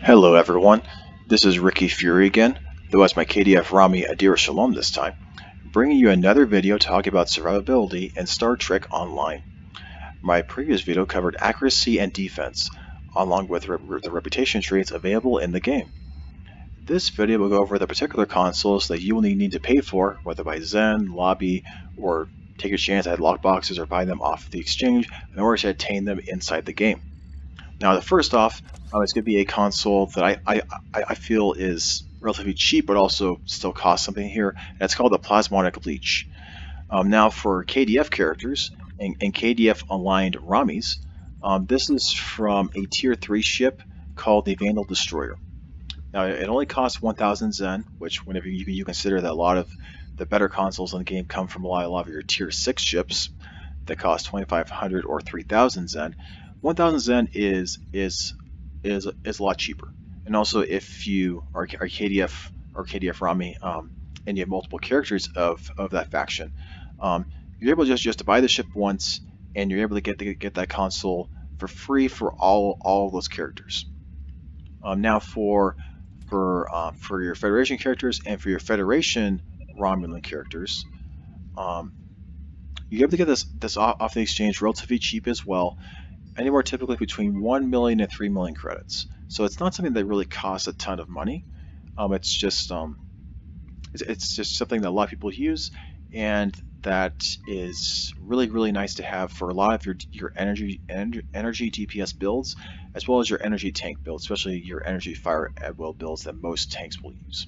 Hello everyone, this is Ricky Fury again, though as my KDF Rami Adir Shalom this time, bringing you another video talking about survivability in Star Trek Online. My previous video covered accuracy and defense, along with the reputation traits available in the game. This video will go over the particular consoles that you will need to pay for, whether by Zen, Lobi, or take a chance at Lockboxes or buy them off the exchange in order to attain them inside the game. Now, the first off, it's going to be a console that I feel is relatively cheap, but also still costs something here. And it's called the Plasmonic Leech. Now, for KDF characters and KDF aligned Ramis, this is from a Tier 3 ship called the Vandal Destroyer. Now, it only costs 1,000 Zen, which whenever you consider that a lot of the better consoles in the game come from a lot of your Tier 6 ships that cost 2,500 or 3,000 Zen. 1,000 Zen is a lot cheaper. And also, if you are KDF or KDF Rami and you have multiple characters of that faction, you're able just to buy the ship once, and you're able to get that console for free for all of those characters. Now for your Federation characters and for your Federation Romulan characters, you're able to get this off the exchange relatively cheap as well. Anywhere typically between 1 million and 3 million credits. So it's not something that really costs a ton of money. It's just something that a lot of people use, and that is really nice to have for a lot of your energy DPS builds, as well as your energy tank builds, especially your energy fire at will builds that most tanks will use.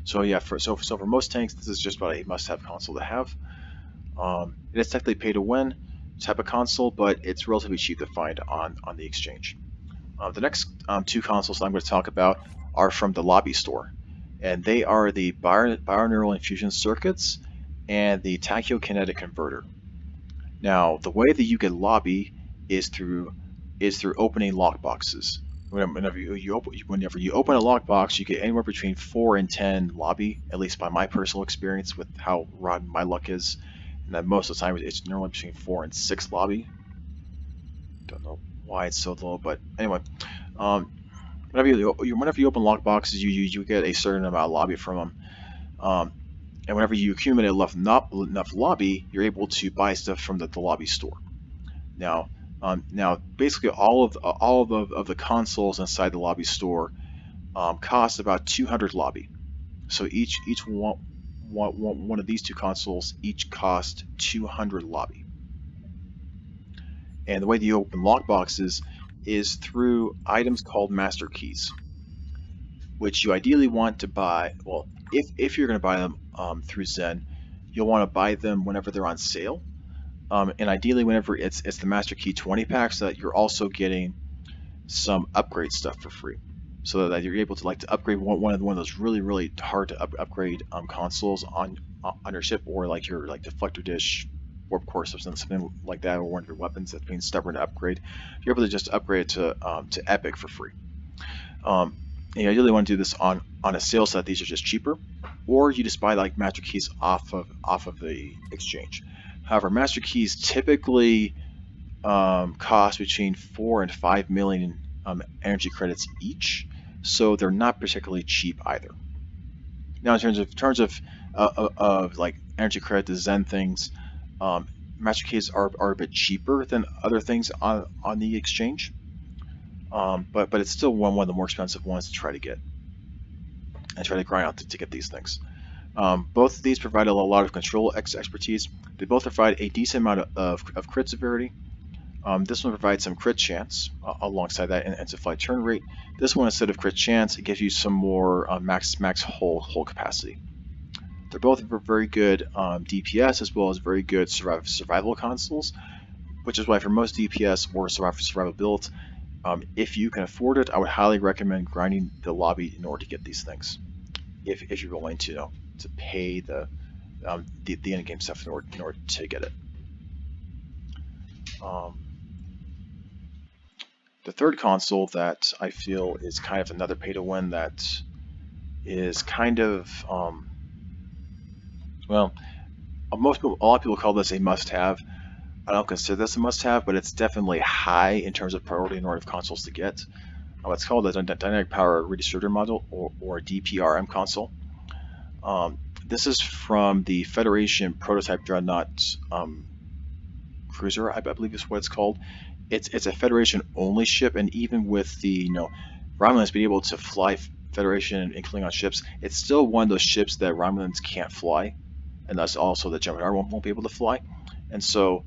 So yeah, for most tanks, this is just about a must-have console to have. It is technically pay to win type of console, but it's relatively cheap to find on the exchange. The next two consoles I'm going to talk about are from the Lobi store, and they are the binaural infusion circuits and the tachyokinetic converter. Now, the way that you get Lobi is through opening lockboxes. Whenever you open a lockbox, you get anywhere between 4 and 10 Lobi, at least by my personal experience with how rotten my luck is. And that most of the time it's normally between 4 and 6 Lobi. Don't know why it's so low, but anyway, whenever you open lockboxes, you get a certain amount of Lobi from them, and whenever you accumulate enough Lobi, you're able to buy stuff from the Lobi store. Now, basically all of the consoles inside the Lobi store cost about 200 Lobi. So each one of these two consoles each cost 200 Lobi. And the way that you open lockboxes is through items called master keys, which you ideally want to buy. Well, if you're going to buy them through Zen, you'll want to buy them whenever they're on sale, and ideally whenever it's the master key 20 pack, so that you're also getting some upgrade stuff for free, so that you're able to upgrade one of those really hard to upgrade consoles on your ship, or like your deflector dish, warp core, something like that, or one of your weapons that's being stubborn to upgrade. You're able to just upgrade it to epic for free. And you ideally want to do this on a sale set. These are just cheaper, or you just buy like master keys off of the exchange. However, master keys typically cost between 4 and 5 million energy credits each, so they're not particularly cheap either. Now, in terms of like energy credit to Zen things, master keys are a bit cheaper than other things on the exchange, but it's still one of the more expensive ones to try to get and try to grind out to get these things. Both of these provide a lot of control expertise. They both provide a decent amount of crit severity. This one provides some crit chance alongside that, and it's a flight turn rate. This one, instead of crit chance, it gives you some more max hull capacity. They're both very good DPS as well as very good survival consoles, which is why for most DPS or survival builds, if you can afford it, I would highly recommend grinding the Lobi in order to get these things. If you're willing to pay the in-game stuff in order to get it. The third console that I feel is kind of another pay-to-win that is kind of well, a lot of people call this a must-have. I don't consider this a must-have, but it's definitely high in terms of priority in order of consoles to get. It's called the Dynamic Power Redistributor Module, or DPRM console. This is from the Federation Prototype Dreadnought Cruiser, I believe is what it's called. It's a Federation only ship, and even with the Romulans being able to fly Federation and Klingon ships, it's still one of those ships that Romulans can't fly, and thus also the Jem'Hadar won't be able to fly. And so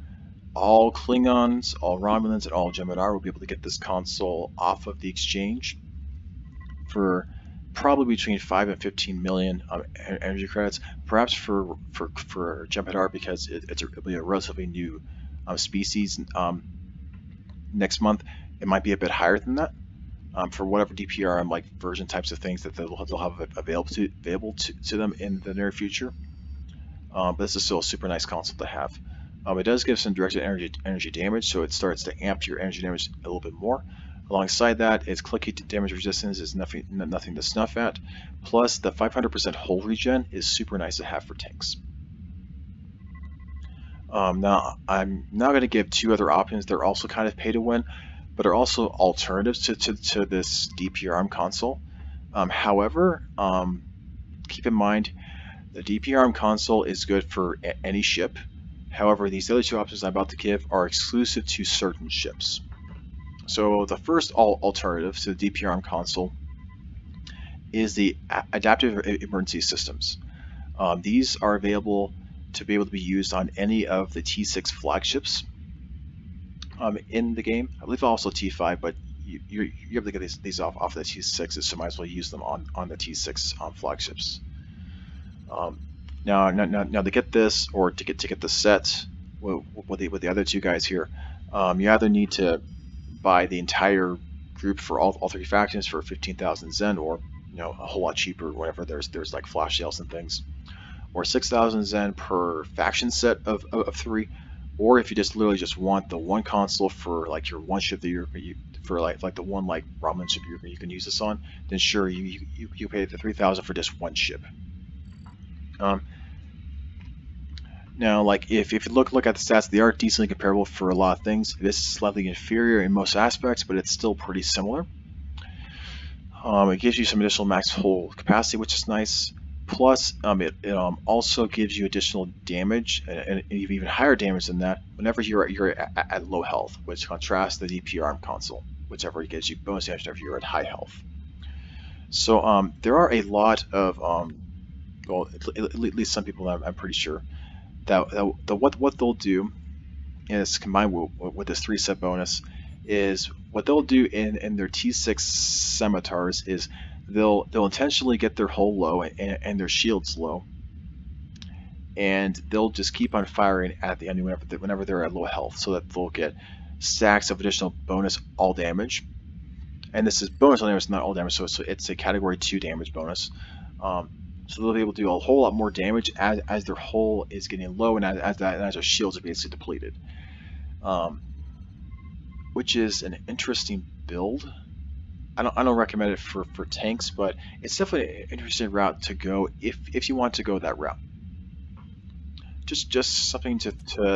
all Klingons, all Romulans, and all Jem'Hadar will be able to get this console off of the exchange for probably between 5 and 15 million energy credits. Perhaps for Jem'Hadar, because it'll be a relatively new species. Next month, it might be a bit higher than that. For whatever DPRM like version types of things that they'll have available to them in the near future. But this is still a super nice console to have. It does give some directed energy damage, so it starts to amp your energy damage a little bit more. Alongside that, its clicky damage resistance is nothing to snuff at. Plus, the 500% hull regen is super nice to have for tanks. Now, I'm now going to give two other options. They're also kind of pay to win, but are also alternatives to this DPRM console. However, keep in mind, the DPRM console is good for any ship. However, these other two options I'm about to give are exclusive to certain ships. So the first alternative to the DPRM console is the adaptive emergency systems. These are available to be able to be used on any of the T6 flagships in the game. I believe also T5, but you're able to get these off the T6s, so might as well use them on the T6 flagships. Now to get this, or to get the set with the other two guys here, you either need to buy the entire group for all three factions for 15,000 Zen, or a whole lot cheaper whenever there's like flash sales and things, or 6,000 Zen per faction set of 3, or if you literally just want the one console for like your one ship that for like the one like Romulan ship you can use this on, then sure, you pay the 3,000 for just one ship. Now, like if you look at the stats, they are decently comparable for a lot of things. This is slightly inferior in most aspects, but it's still pretty similar. It gives you some additional max hull capacity, which is nice. Plus, it also gives you additional damage, and even higher damage than that, whenever you're at low health, which contrasts the DPRM console, whichever gives you bonus damage whenever you're at high health. So there are a lot of, well, at least some people, I'm pretty sure, that what they'll do is, combined with this 3-set bonus, is what they'll do in their T6 scimitars is they'll intentionally get their hull low and their shields low, and they'll just keep on firing at the enemy whenever they're at low health, so that they'll get stacks of additional bonus all damage. And this is bonus all damage, not all damage, so it's a category 2 damage bonus. So they'll be able to do a whole lot more damage as their hull is getting low, and as their shields are basically depleted. Which is an interesting build. I don't recommend it for tanks, but it's definitely an interesting route to go if you want to go that route. Just something to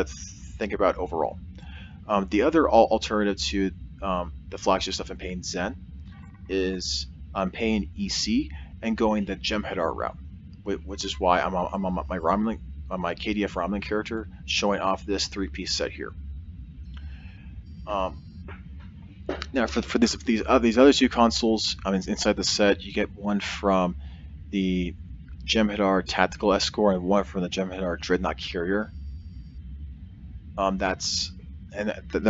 think about overall. The other alternative to the flagship stuff and paying Zen is paying EC and going the Jem'Hadar route, which is why I'm on my Romulan, my KDF Romulan character, showing off this 3-piece set here. Now for these other two consoles, inside the set, you get one from the Jem'Hadar Tactical Escort and one from the Jem'Hadar Dreadnought Carrier. They're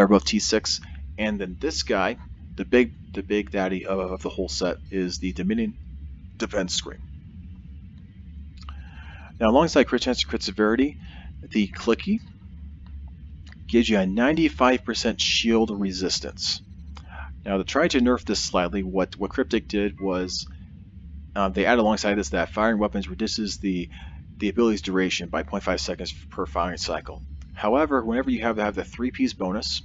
both T6, and then this guy, the big daddy of the whole set, is the Dominion Defense Screen. Now, alongside crit chance and crit severity, the Clicky gives you a 95% shield resistance. Now, to try to nerf this slightly, what Cryptic did was they add alongside this that firing weapons reduces the ability's duration by 0.5 seconds per firing cycle. However, whenever you have the 3-piece bonus,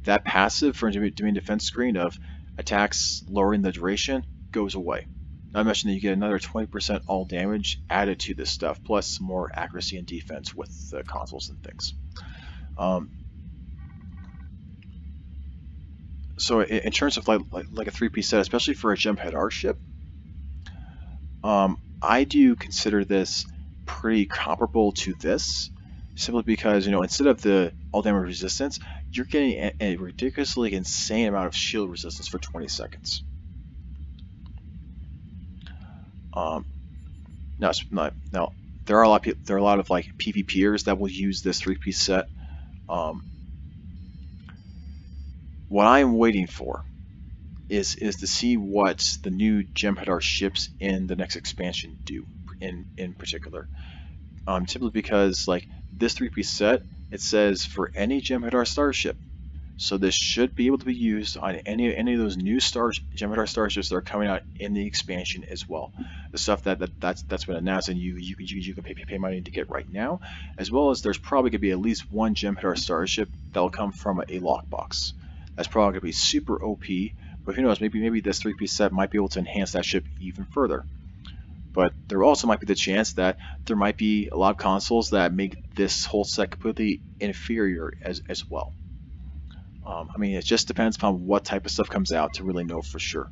that passive for Dominion Defense Screen of attacks lowering the duration goes away. Not to mention that you get another 20% all damage added to this stuff, plus some more accuracy and defense with the consoles and things. So in terms of like a three-piece set, especially for a Gem Head R ship, I do consider this pretty comparable to this, simply because, instead of the all damage resistance, you're getting a ridiculously insane amount of shield resistance for 20 seconds. Now there are a lot of like PvPers that will use this three-piece set. What I am waiting for is to see what the new Gem Head R ships in the next expansion do in particular. Simply because like this three-piece set, it says for any Gem Head R starship. So this should be able to be used on any of those new Gem Head R starships that are coming out in the expansion as well. The stuff that's been announced and you can pay money to get right now, as well as there's probably gonna be at least one Gem Head R starship that will come from a lockbox. That's probably gonna be super OP, but who knows? Maybe this three-piece set might be able to enhance that ship even further. But there also might be the chance that there might be a lot of consoles that make this whole set completely inferior as well. I mean, it just depends upon what type of stuff comes out to really know for sure.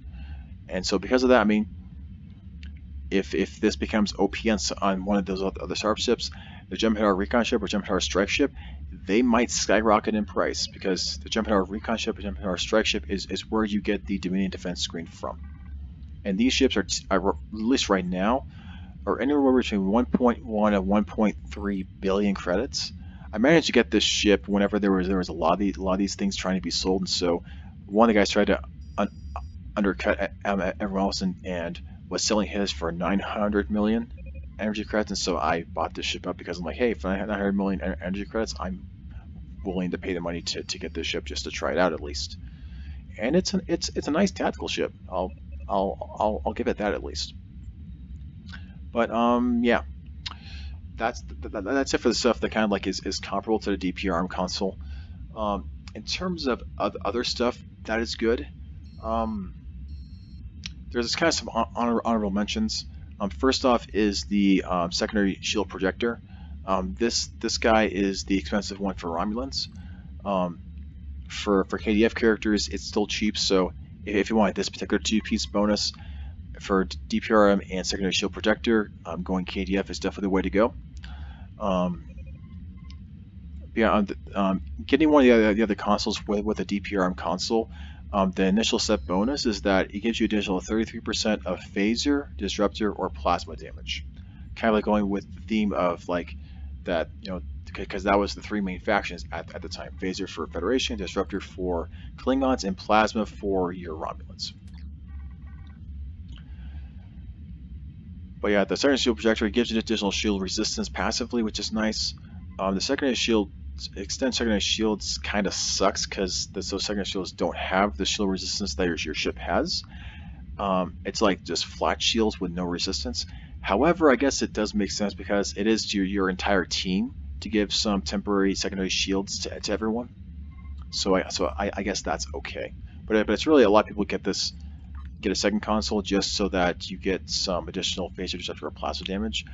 And so because of that, I mean, if this becomes OP on one of those other starships, the Gem Head R Recon ship or Gem Head R Strike ship, they might skyrocket in price, because the Gem Head R Recon ship or Gem Head R Strike ship is where you get the Dominion defense screen from. And these ships are at least right now, are anywhere between 1.1 and 1.3 billion credits. I managed to get this ship whenever there was a lot of these things trying to be sold, and so one of the guys tried to undercut everyone else and was selling his for 900 million energy credits, and so I bought this ship up because I'm like, hey, for 900 million energy credits, I'm willing to pay the money to get this ship just to try it out at least. And it's a nice tactical ship. I'll give it that at least. But yeah, that's it for the stuff that kind of like is comparable to the DPRM console. In terms of other stuff that is good, there's kind of some honorable mentions. First off is the secondary shield projector. This guy is the expensive one for Romulans. For KDF characters, it's still cheap, so if you want this particular two-piece bonus for DPRM and secondary shield projector, going KDF is definitely the way to go. Getting one of the other consoles with a DPRM console, the initial set bonus is that it gives you additional 33% of phaser, disruptor, or plasma damage. Kind of like going with the theme of like that, because that was the three main factions at the time: phaser for Federation, disruptor for Klingons, and plasma for your Romulans. But yeah, the secondary shield projector gives you additional shield resistance passively, which is nice. The secondary shield extend secondary shields kind of sucks because those secondary shields don't have the shield resistance that your ship has. It's like just flat shields with no resistance. However, I guess it does make sense because it is to your entire team to give some temporary secondary shields to everyone. So I guess that's okay. But it's really, a lot of people get a second console just so that you get some additional phaser, disruptor, or plasma damage.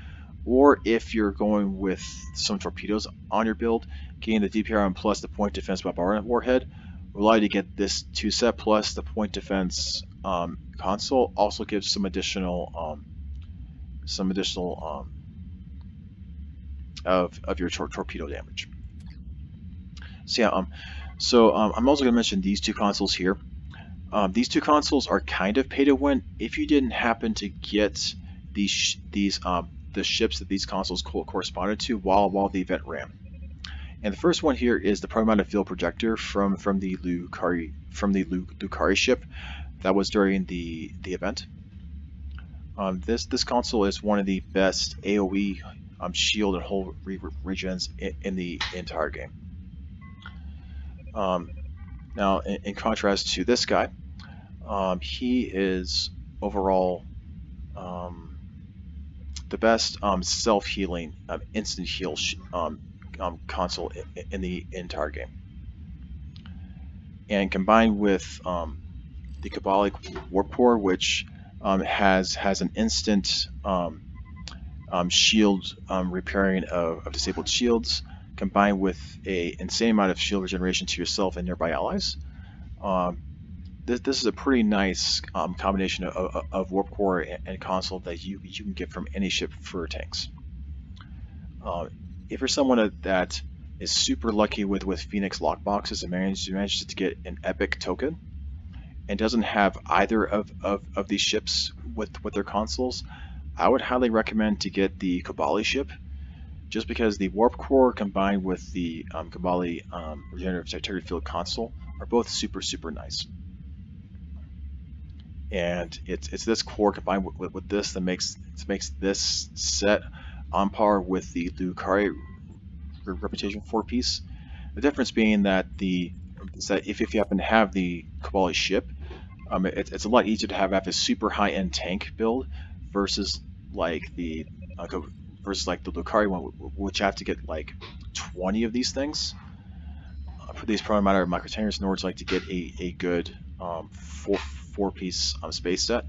Or if you're going with some torpedoes on your build, getting the DPRM plus the point defense bombardment warhead will allow you to get this 2-set plus the point defense console. Also gives some additional of your torpedo damage. So yeah, I'm also going to mention these two consoles here. These two consoles are kind of pay to win if you didn't happen to get the ships that these consoles corresponded to while the event ran. And the first one here is the Protomounted Field Projector from the Lucari ship that was during the event. This console is one of the best AoE shield and hull regens in the entire game. Now, in contrast to this guy, he is overall the best self-healing instant heal console in the entire game. And combined with the Cabalic Warp Core, which has an instant shield repairing of disabled shields, combined with an insane amount of shield regeneration to yourself and nearby allies. this is a pretty nice combination of warp core and console that you can get from any ship for tanks. If you're someone that is super lucky with Phoenix lockboxes and manages to get an epic token and doesn't have either of these ships with their consoles, I would highly recommend to get the Kabali ship, just because the warp core combined with the Kabali regenerative sectary field console are both super nice. And it's this core combined with this that makes this set on par with the Lucari Reputation 4 piece. The difference being that if you happen to have the Kabali ship, it's a lot easier to have a super high-end tank build versus like the Lucari one, which you have to get like 20 of these things for these prone matter microtainers in order to get a good four-piece space set.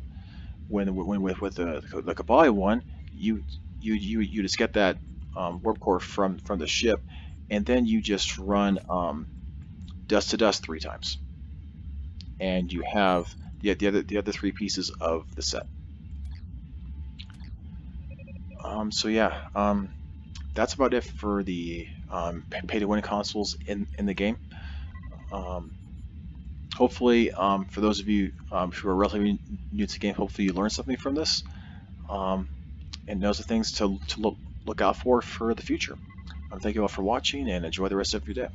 When with the Kabali one, you just get that warp core from the ship, and then you just run dust to dust 3 times, and you have the other 3 pieces of the set. So yeah, that's about it for the pay-to-win consoles in the game. Hopefully, for those of you who are relatively new to the game, hopefully you learned something from this, and those are things to look out for the future. Thank you all for watching, and enjoy the rest of your day.